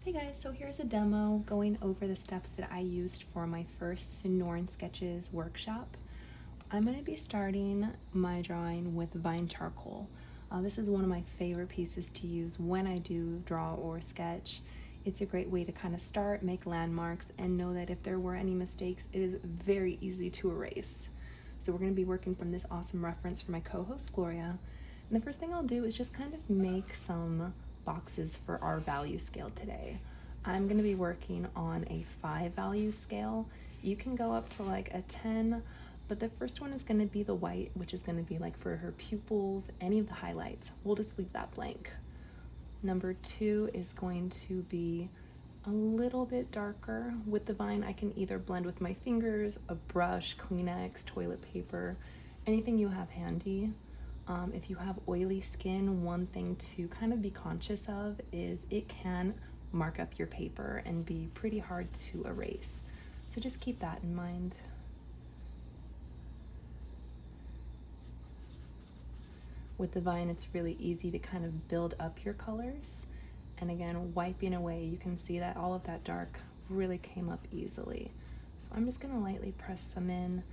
Hey guys, so here's a demo going over the steps that I used for my first Sonoran Sketches workshop. I'm going to be starting my drawing with vine charcoal. This is one of my favorite pieces to use when I do draw or sketch. It's a great way to kind of start, make landmarks, and know that if there were any mistakes, it is very easy to erase. So we're going to be working from this awesome reference from my co-host Gloria. And the first thing I'll do is just kind of make some boxes for our value scale today. I'm going to be working on a 5 value scale. You can go up to like a 10, but the first one is going to be the white, which is going to be like for her pupils, any of the highlights. We'll just leave that blank. Number 2 is going to be a little bit darker. With the vine, I can either blend with my fingers, a brush, Kleenex, toilet paper, anything you have handy. If you have oily skin, one thing to kind of be conscious of is it can mark up your paper and be pretty hard to erase. So just keep that in mind. With the vine, it's really easy to kind of build up your colors. And again, wiping away, you can see that all of that dark really came up easily. So I'm just gonna lightly press some in.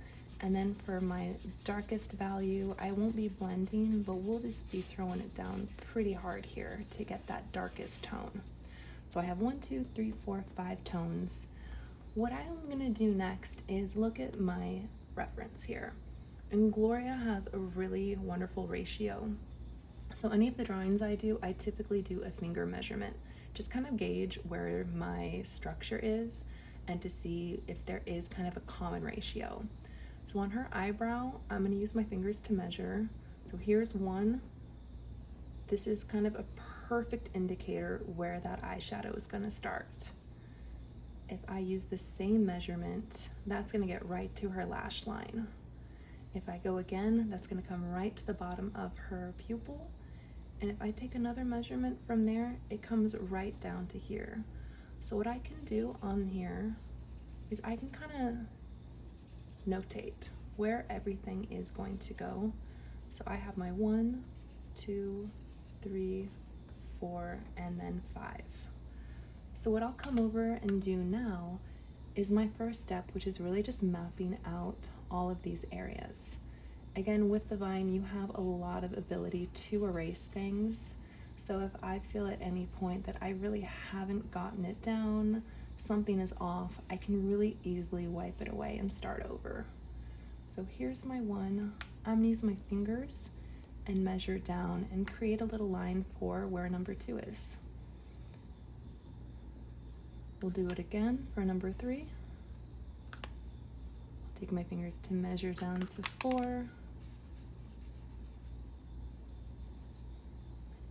And then for my darkest value, I won't be blending, but we'll just be throwing it down pretty hard here to get that darkest tone. So I have 1, 2, 3, 4, 5 tones. What I'm gonna do next is look at my reference here. And Gloria has a really wonderful ratio. So any of the drawings I do, I typically do a finger measurement, just kind of gauge where my structure is and to see if there is kind of a common ratio. So on her eyebrow, I'm going to use my fingers to measure. So here's 1. This is kind of a perfect indicator where that eyeshadow is going to start. If I use the same measurement, that's going to get right to her lash line. If I go again, that's going to come right to the bottom of her pupil. And if I take another measurement from there, it comes right down to here. So what I can do on here is I can kind of notate where everything is going to go. So I have my 1, 2, 3, 4, and then 5. So what I'll come over and do now is my first step, which is really just mapping out all of these areas. Again, with the vine, you have a lot of ability to erase things. So if I feel at any point that I really haven't gotten it down, something is off, I can really easily wipe it away and start over. So here's my 1. I'm gonna use my fingers and measure down and create a little line for where number 2 is. We'll do it again for number 3. Take my fingers to measure down to 4.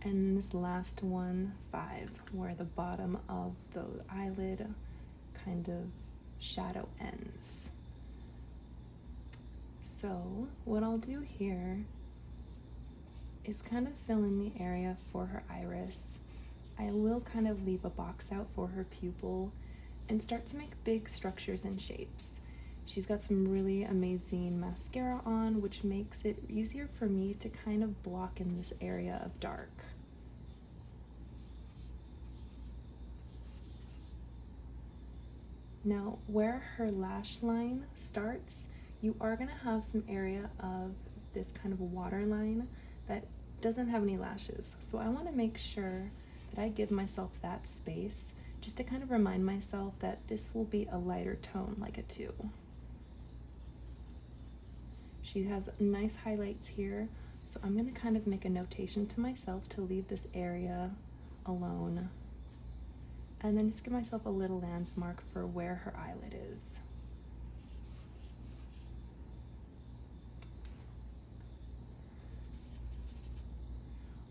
And this last one, 5, where the bottom of the eyelid kind of shadow ends. So what I'll do here is kind of fill in the area for her iris. I will kind of leave a box out for her pupil and start to make big structures and shapes. She's got some really amazing mascara on, which makes it easier for me to kind of block in this area of dark. Now, where her lash line starts, you are gonna have some area of this kind of water line that doesn't have any lashes. So I wanna make sure that I give myself that space just to kind of remind myself that this will be a lighter tone, like a 2. She has nice highlights here, so I'm gonna kind of make a notation to myself to leave this area alone. And then just give myself a little landmark for where her eyelid is.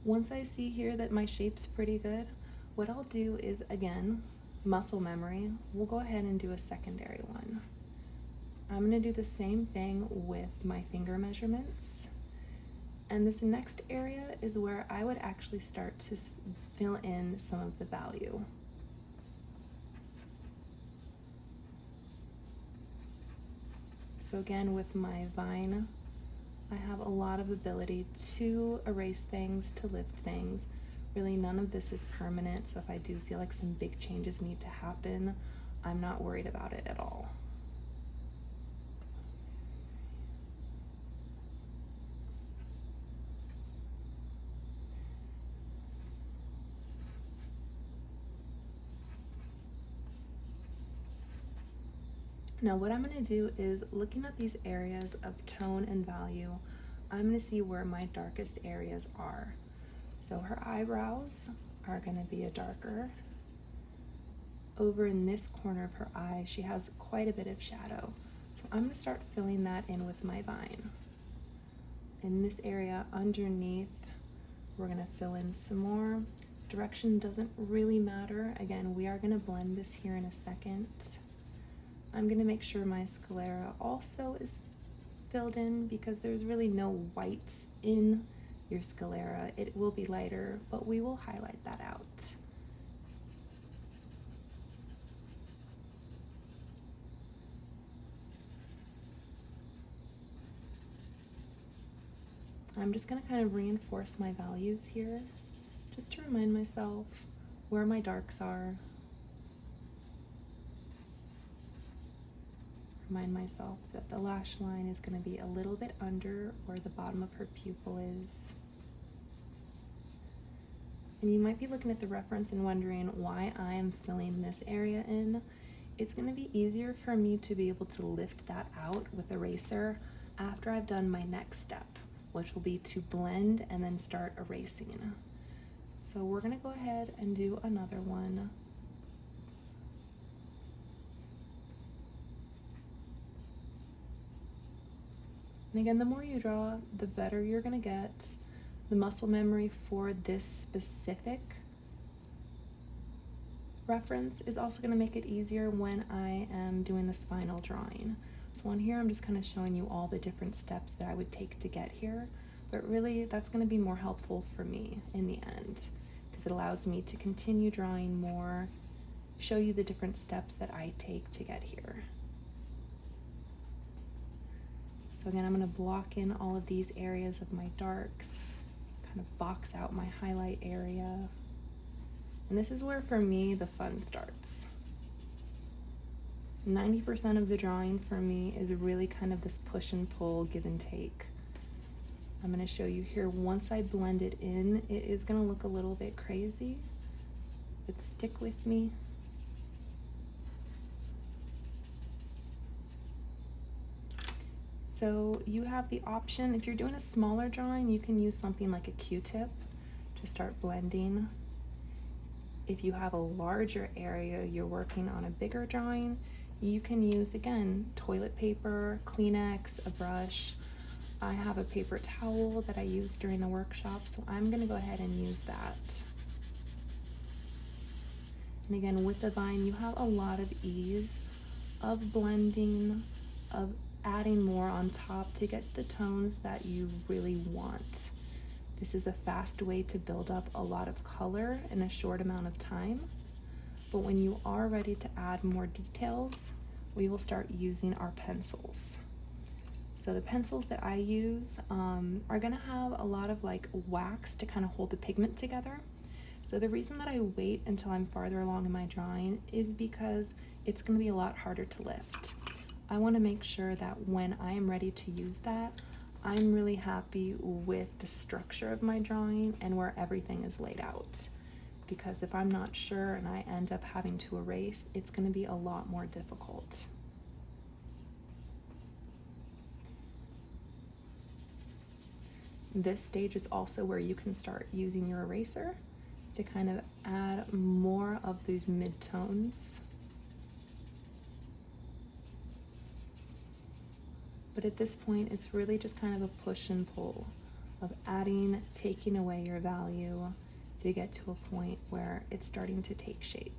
Once I see here that my shape's pretty good, what I'll do is, again, muscle memory, we'll go ahead and do a secondary one. I'm gonna do the same thing with my finger measurements. And this next area is where I would actually start to fill in some of the value. So again, with my vine, I have a lot of ability to erase things, to lift things. Really, none of this is permanent, so if I do feel like some big changes need to happen, I'm not worried about it at all. Now what I'm going to do is, looking at these areas of tone and value, I'm going to see where my darkest areas are. So her eyebrows are going to be a darker. Over in this corner of her eye, she has quite a bit of shadow. So I'm going to start filling that in with my vine. In this area underneath, we're going to fill in some more. Direction doesn't really matter. Again, we are going to blend this here in a second. I'm going to make sure my sclera also is filled in, because there's really no whites in your sclera. It will be lighter, but we will highlight that out. I'm just going to kind of reinforce my values here, just to remind myself where my darks are. Remind myself that the lash line is going to be a little bit under where the bottom of her pupil is. And you might be looking at the reference and wondering why I am filling this area in. It's going to be easier for me to be able to lift that out with eraser after I've done my next step, which will be to blend and then start erasing. So we're going to go ahead and do another one. And again, the more you draw, the better you're going to get. The muscle memory for this specific reference is also going to make it easier when I am doing this final drawing. So on here, I'm just kind of showing you all the different steps that I would take to get here, but really that's going to be more helpful for me in the end, because it allows me to continue drawing more, show you the different steps that I take to get here. So again, I'm going to block in all of these areas of my darks, kind of box out my highlight area. And this is where, for me, the fun starts. 90% of the drawing for me is really kind of this push and pull, give and take. I'm going to show you here, once I blend it in, it is going to look a little bit crazy, but stick with me. So you have the option, if you're doing a smaller drawing, you can use something like a Q-tip to start blending. If you have a larger area, you're working on a bigger drawing, you can use, again, toilet paper, Kleenex, a brush. I have a paper towel that I used during the workshop, so I'm going to go ahead and use that. And again, with the vine, you have a lot of ease of blending, of adding more on top to get the tones that you really want. This is a fast way to build up a lot of color in a short amount of time. But when you are ready to add more details, we will start using our pencils. So the pencils that I use are gonna have a lot of like wax to kind of hold the pigment together. So the reason that I wait until I'm farther along in my drawing is because it's gonna be a lot harder to lift. I want to make sure that when I am ready to use that, I'm really happy with the structure of my drawing and where everything is laid out. Because if I'm not sure and I end up having to erase, it's going to be a lot more difficult. This stage is also where you can start using your eraser to kind of add more of these mid-tones. But at this point, it's really just kind of a push and pull of adding, taking away your value to get to a point where it's starting to take shape.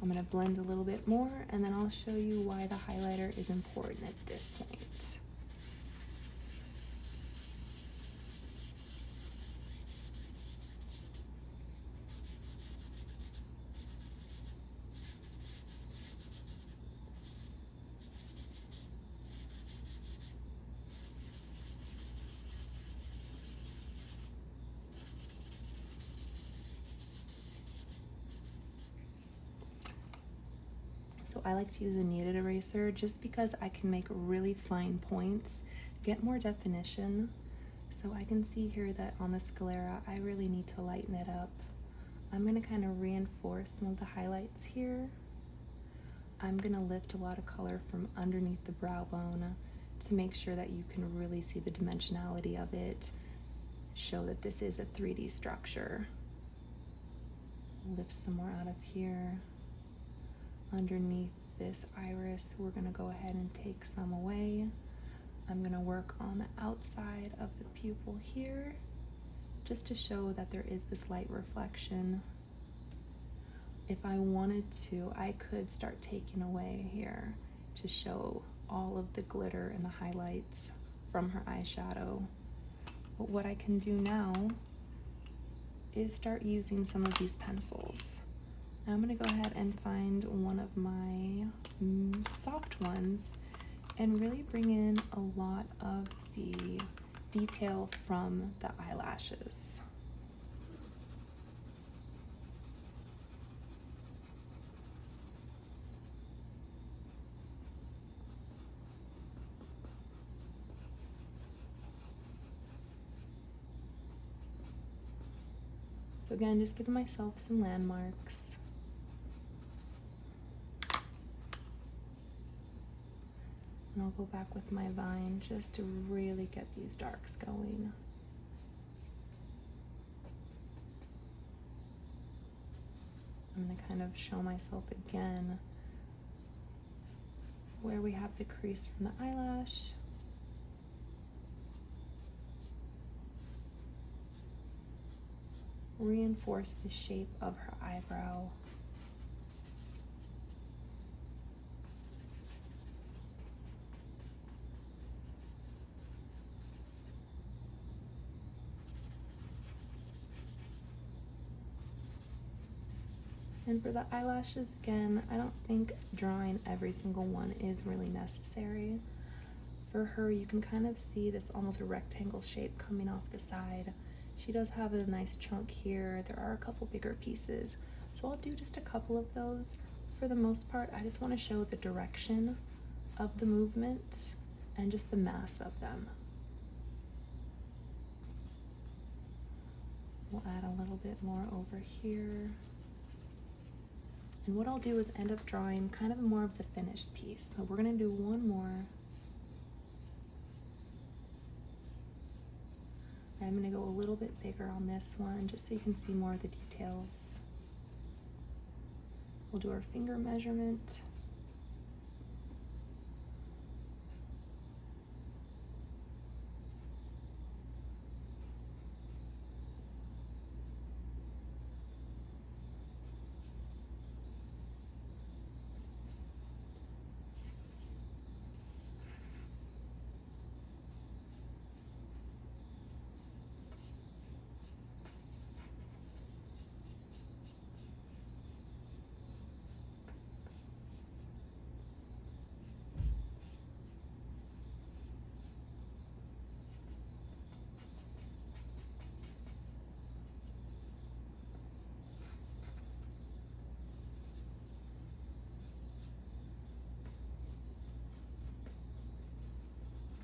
I'm going to blend a little bit more, and then I'll show you why the highlighter is important at this point. I like to use a kneaded eraser just because I can make really fine points, get more definition. So I can see here that on the sclera, I really need to lighten it up. I'm gonna kind of reinforce some of the highlights here. I'm gonna lift a lot of color from underneath the brow bone to make sure that you can really see the dimensionality of it, show that this is a 3D structure. Lift some more out of here. Underneath this iris, we're gonna go ahead and take some away. I'm gonna work on the outside of the pupil here, just to show that there is this light reflection. If I wanted to, I could start taking away here to show all of the glitter and the highlights from her eyeshadow. But what I can do now is start using some of these pencils. I'm gonna go ahead and find one of my soft ones and really bring in a lot of the detail from the eyelashes. So again, just giving myself some landmarks. And I'll go back with my vine just to really get these darks going. I'm going to kind of show myself again where we have the crease from the eyelash. Reinforce the shape of her eyebrow. And for the eyelashes, again, I don't think drawing every single one is really necessary. For her, you can kind of see this almost a rectangle shape coming off the side. She does have a nice chunk here. There are a couple bigger pieces, so I'll do just a couple of those. For the most part, I just want to show the direction of the movement and just the mass of them. We'll add a little bit more over here. And what I'll do is end up drawing kind of more of the finished piece. So we're going to do one more. I'm going to go a little bit bigger on this one just so you can see more of the details. We'll do our finger measurement.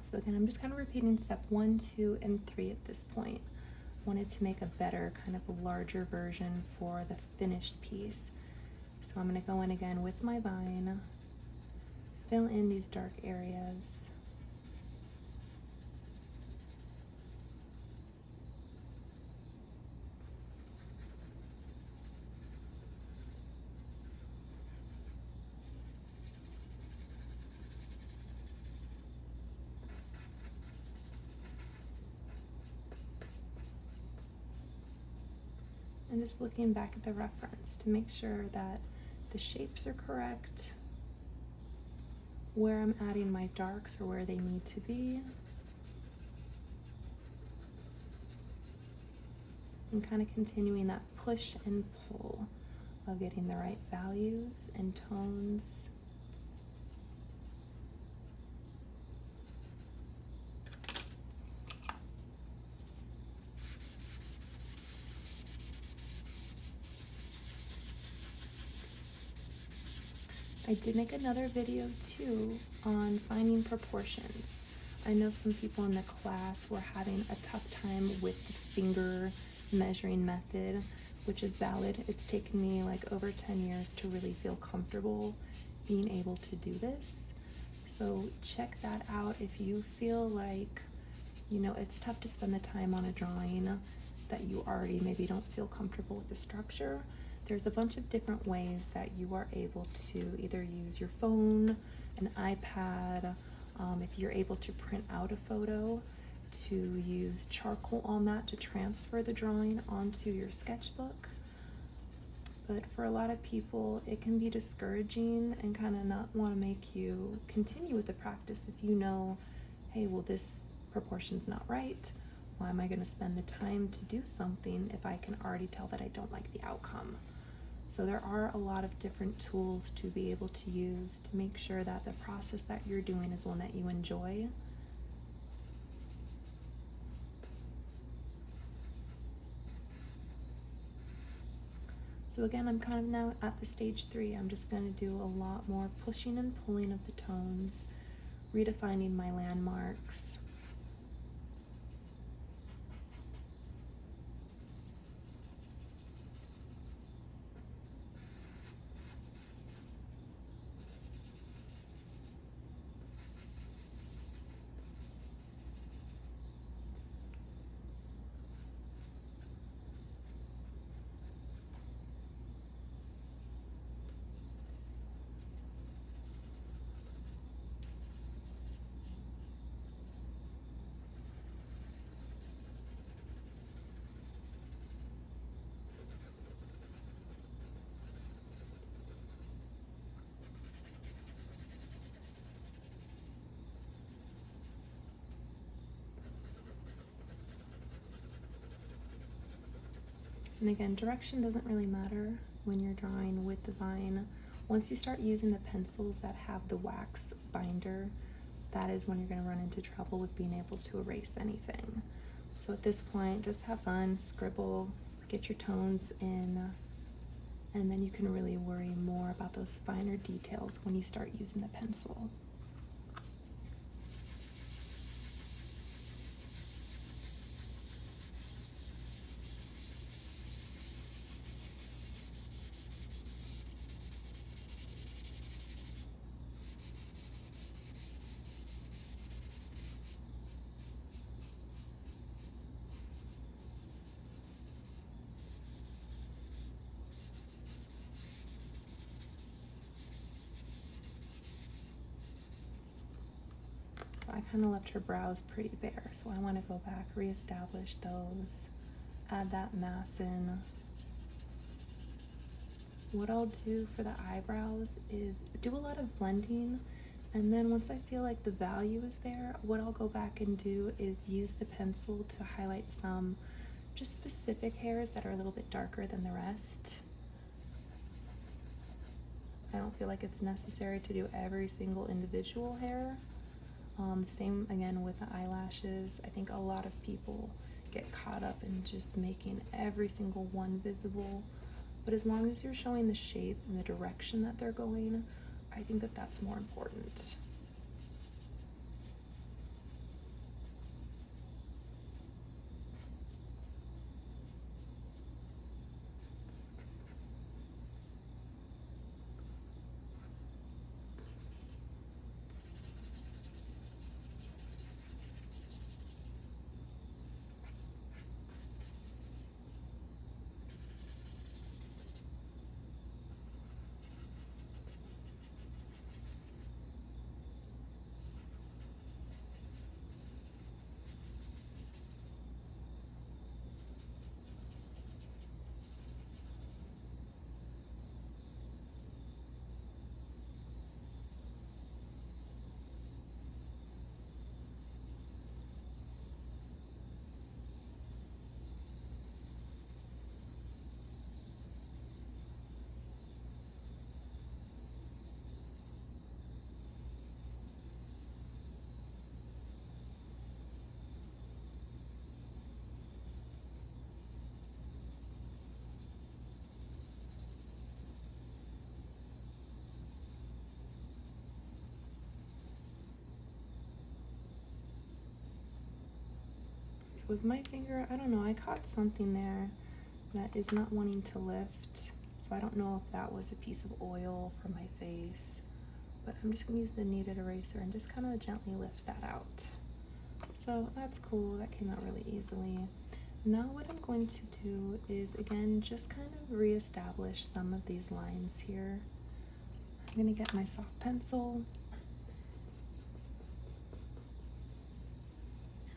So again, I'm just kind of repeating step 1, 2, and 3 at this point. Wanted to make a better, kind of a larger version for the finished piece. So I'm going to go in again with my vine, fill in these dark areas. And just looking back at the reference to make sure that the shapes are correct, where I'm adding my darks or where they need to be, and kind of continuing that push and pull of getting the right values and tones. I did make another video too on finding proportions. I know some people in the class were having a tough time with the finger measuring method, which is valid. It's taken me like over 10 years to really feel comfortable being able to do this. So check that out if you feel like, you know, it's tough to spend the time on a drawing that you already maybe don't feel comfortable with the structure. There's a bunch of different ways that you are able to either use your phone, an iPad, if you're able to print out a photo, to use charcoal on that to transfer the drawing onto your sketchbook. But for a lot of people, it can be discouraging and kind of not want to make you continue with the practice if you know, hey, well, this proportion's not right. Why am I going to spend the time to do something if I can already tell that I don't like the outcome? So there are a lot of different tools to be able to use to make sure that the process that you're doing is one that you enjoy. So again, I'm kind of now at the stage 3. I'm just going to do a lot more pushing and pulling of the tones, redefining my landmarks. And again, direction doesn't really matter when you're drawing with the vine. Once you start using the pencils that have the wax binder, that is when you're going to run into trouble with being able to erase anything. So at this point, just have fun, scribble, get your tones in, and then you can really worry more about those finer details when you start using the pencil. I kind of left her brows pretty bare, so I want to go back, reestablish those, add that mass in. What I'll do for the eyebrows is do a lot of blending, and then once I feel like the value is there, what I'll go back and do is use the pencil to highlight some just specific hairs that are a little bit darker than the rest. I don't feel like it's necessary to do every single individual hair. Same again with the eyelashes. I think a lot of people get caught up in just making every single one visible, but as long as you're showing the shape and the direction that they're going, I think that that's more important. with my finger, I don't know, I caught something there that is not wanting to lift. So I don't know if that was a piece of oil from my face, but I'm just gonna use the kneaded eraser and just kind of gently lift that out. So that's cool, that came out really easily. Now what I'm going to do is, again, just kind of reestablish some of these lines here. I'm gonna get my soft pencil.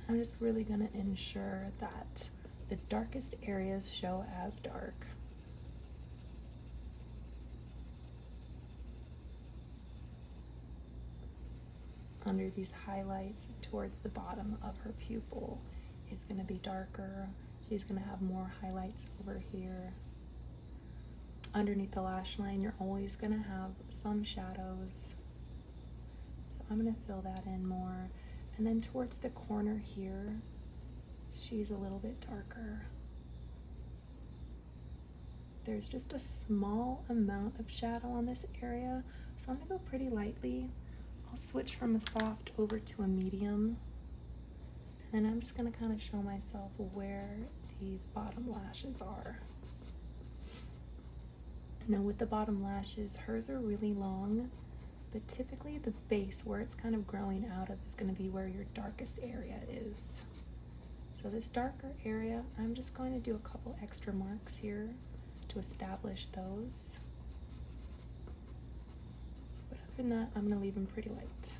I'm just really gonna ensure that the darkest areas show as dark. Under these highlights towards the bottom of her pupil is gonna be darker. She's gonna have more highlights over here. Underneath the lash line, you're always gonna have some shadows. So I'm gonna fill that in more. And then towards the corner here, she's a little bit darker. There's just a small amount of shadow on this area, so I'm gonna go pretty lightly. I'll switch from a soft over to a medium, and I'm just gonna kind of show myself where these bottom lashes are. Now with the bottom lashes, hers are really long, but typically the base where it's kind of growing out of is gonna be where your darkest area is. So this darker area, I'm just going to do a couple extra marks here to establish those. But other than that, I'm gonna leave them pretty light.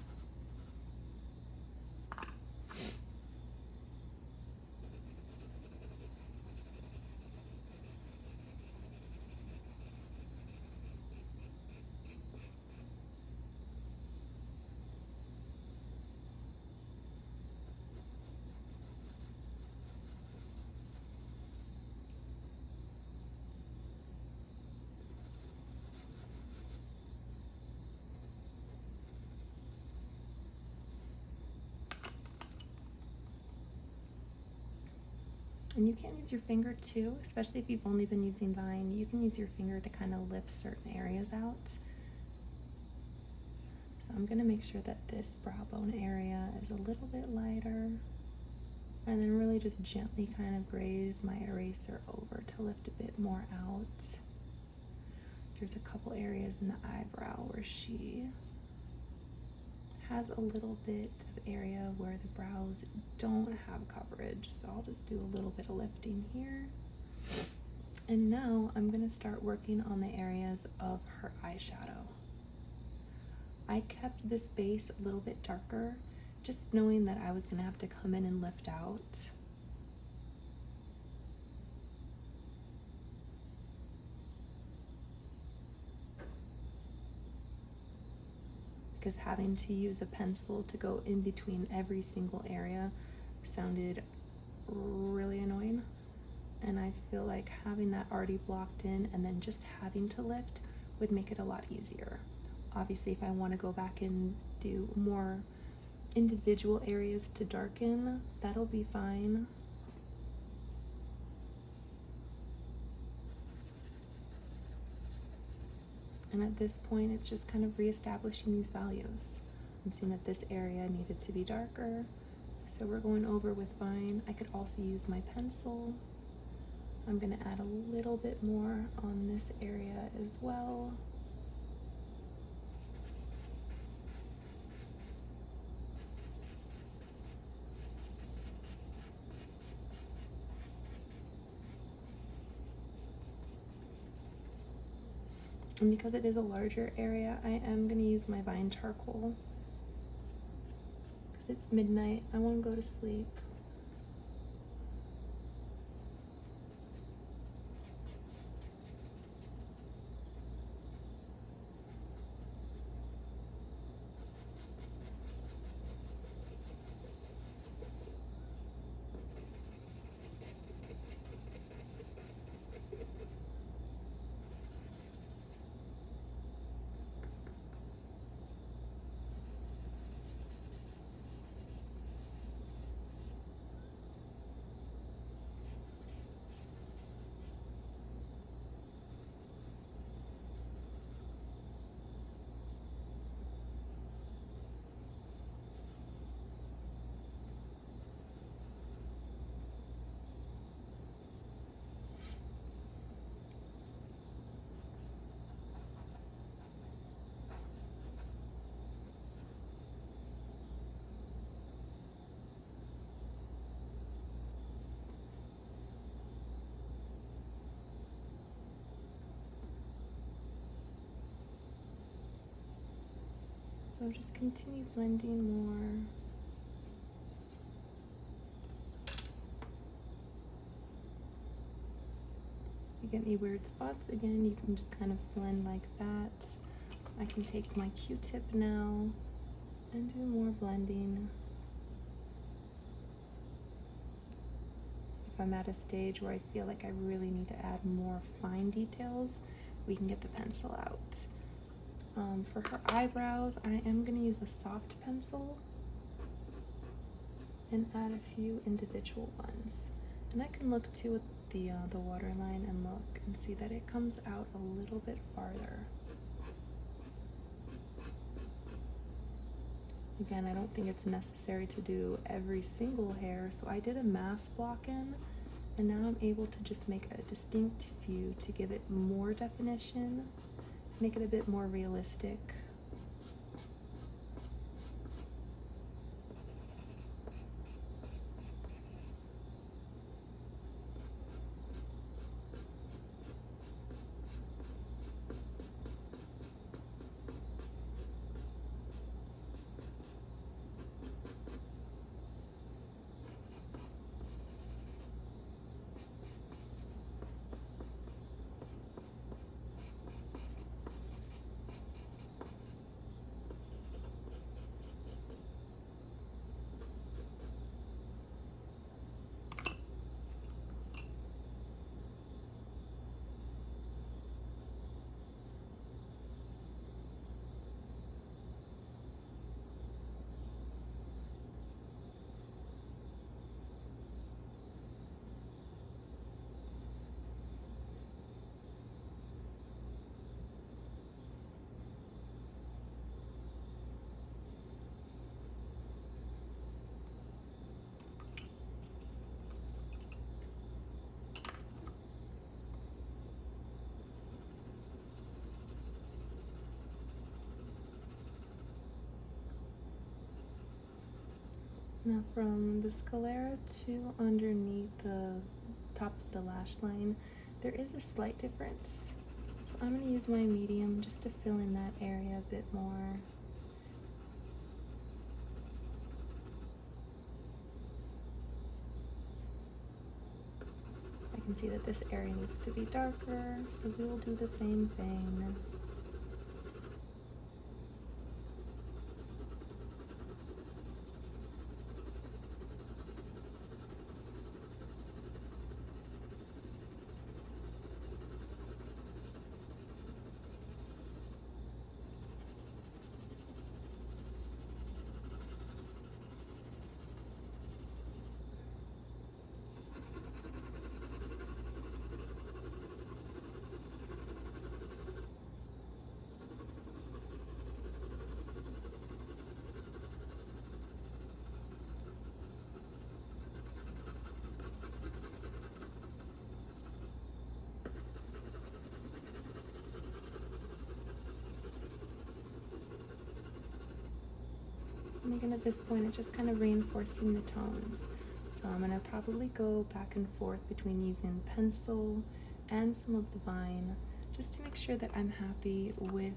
And you can use your finger too, especially if you've only been using Vine. You can use your finger to kind of lift certain areas out. So I'm gonna make sure that this brow bone area is a little bit lighter, and then really just gently kind of graze my eraser over to lift a bit more out. There's a couple areas in the eyebrow where she has a little bit of area where the brows don't have coverage, so I'll just do a little bit of lifting here. And now I'm gonna start working on the areas of her eyeshadow. I kept this base a little bit darker, just knowing that I was gonna have to come in and lift out. Because having to use a pencil to go in between every single area sounded really annoying. And I feel like having that already blocked in and then just having to lift would make it a lot easier. Obviously, if I want to go back and do more individual areas to darken, that'll be fine. And at this point, it's just kind of reestablishing these values. I'm seeing that this area needed to be darker, so we're going over with Vine. I could also use my pencil. I'm gonna add a little bit more on this area as well. And because it is a larger area, I am going to use my Vine charcoal. Because it's midnight, I want to go to sleep. So just continue blending more. If you get any weird spots, again, you can just kind of blend like that. I can take my Q-tip now and do more blending. If I'm at a stage where I feel like I really need to add more fine details, we can get the pencil out. For her eyebrows, I am going to use a soft pencil and add a few individual ones. And I can look too at the waterline and look and see that it comes out a little bit farther. Again, I don't think it's necessary to do every single hair, so I did a mask block in, and now I'm able to just make a distinct view to give it more definition, make it a bit more realistic. Now from the sclera to underneath the top of the lash line, there is a slight difference. So I'm going to use my medium just to fill in that area a bit more. I can see that this area needs to be darker, so we will do the same thing. And again, at this point, it's just kind of reinforcing the tones. So I'm gonna probably go back and forth between using pencil and some of the vine, just to make sure that I'm happy with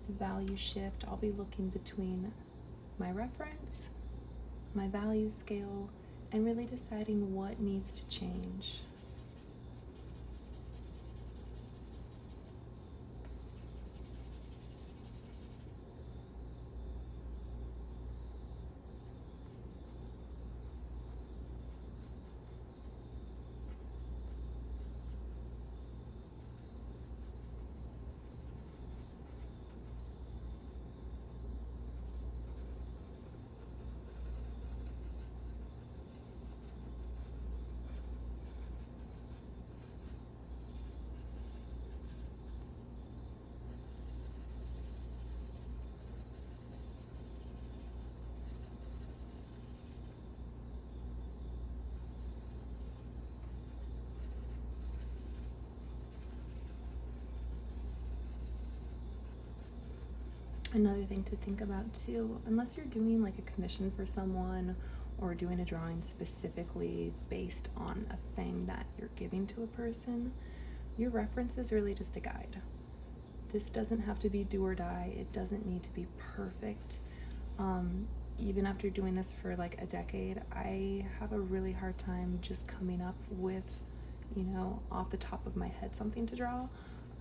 the value shift. I'll be looking between my reference, my value scale, and really deciding what needs to change. Another thing to think about too, unless you're doing like a commission for someone or doing a drawing specifically based on a thing that you're giving to a person, your reference is really just a guide. This doesn't have to be do or die. It doesn't need to be perfect. Even after doing this for like a decade, I have a really hard time just coming up with, you know, off the top of my head something to draw.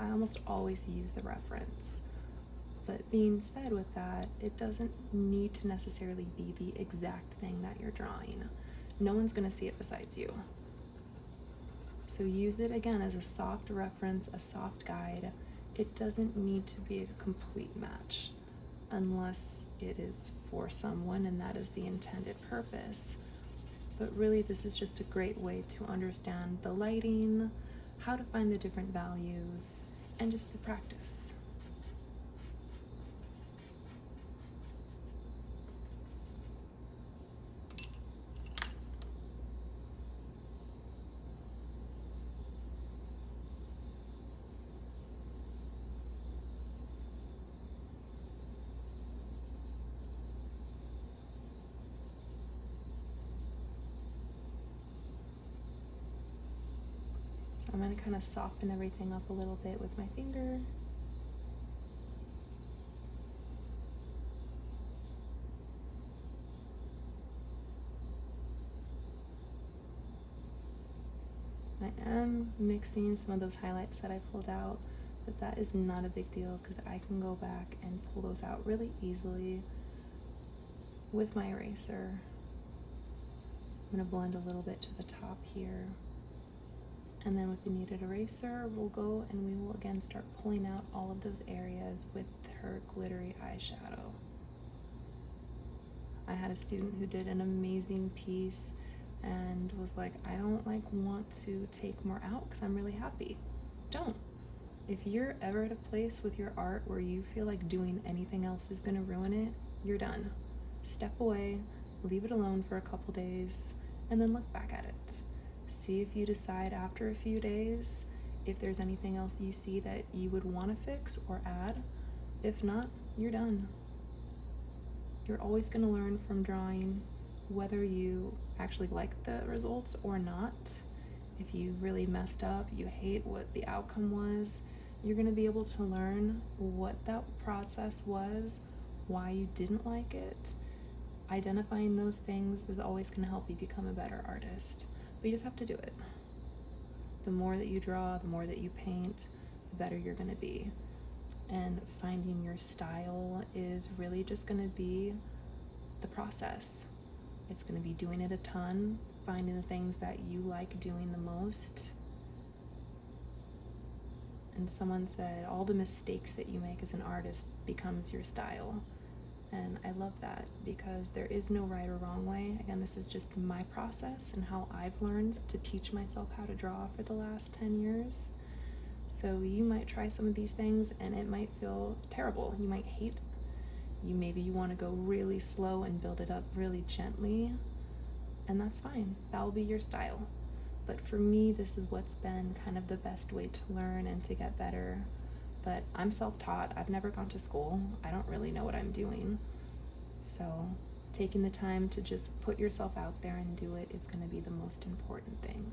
I almost always use a reference. But being said with that, it doesn't need to necessarily be the exact thing that you're drawing. No one's going to see it besides you. So use it again as a soft reference, a soft guide. It doesn't need to be a complete match unless it is for someone and that is the intended purpose. But really, this is just a great way to understand the lighting, how to find the different values, and just to practice. I'm going to kind of soften everything up a little bit with my finger. I am mixing some of those highlights that I pulled out, but that is not a big deal because I can go back and pull those out really easily with my eraser. I'm going to blend a little bit to the top here. And then with the kneaded eraser, we'll go and we will again start pulling out all of those areas with her glittery eyeshadow. I had a student who did an amazing piece and was like, I don't want to take more out because I'm really happy. Don't. If you're ever at a place with your art where you feel like doing anything else is going to ruin it, you're done. Step away, leave it alone for a couple days, and then look back at it. See if you decide after a few days if there's anything else you see that you would want to fix or add. If not, you're done. You're always going to learn from drawing, whether you actually like the results or not. If you really messed up, you hate what the outcome was, you're going to be able to learn what that process was, why you didn't like it. Identifying those things is always going to help you become a better artist. But you just have to do it. The more that you draw, the more that you paint, the better you're going to be. And finding your style is really just going to be the process. It's going to be doing it a ton, finding the things that you like doing the most. And someone said all the mistakes that you make as an artist becomes your style. And I love that because there is no right or wrong way. Again, this is just my process and how I've learned to teach myself how to draw for the last 10 years. So you might try some of these things and it might feel terrible. You might hate it. Maybe you want to go really slow and build it up really gently, and that's fine. That'll be your style. But for me, this is what's been kind of the best way to learn and to get better. But I'm self-taught. I've never gone to school. I don't really know what I'm doing. So taking the time to just put yourself out there and do it is going to be the most important thing.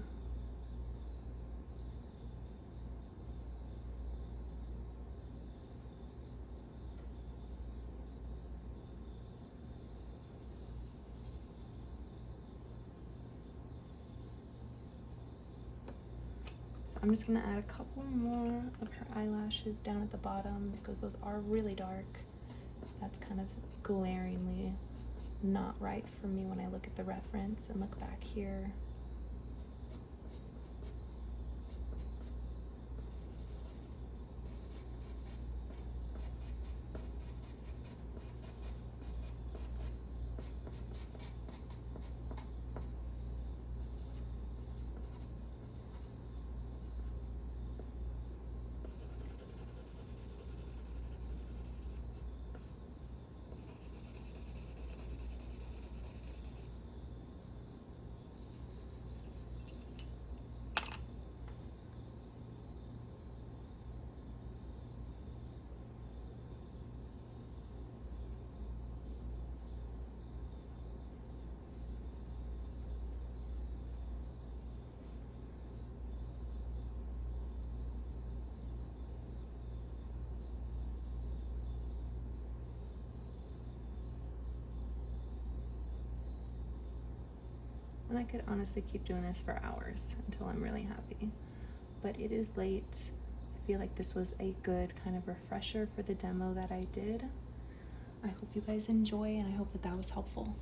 I'm just going to add a couple more of her eyelashes down at the bottom because those are really dark. That's kind of glaringly not right for me when I look at the reference and look back here. And I could honestly keep doing this for hours until I'm really happy. But it is late. I feel like this was a good kind of refresher for the demo that I did. I hope you guys enjoy, and I hope that that was helpful.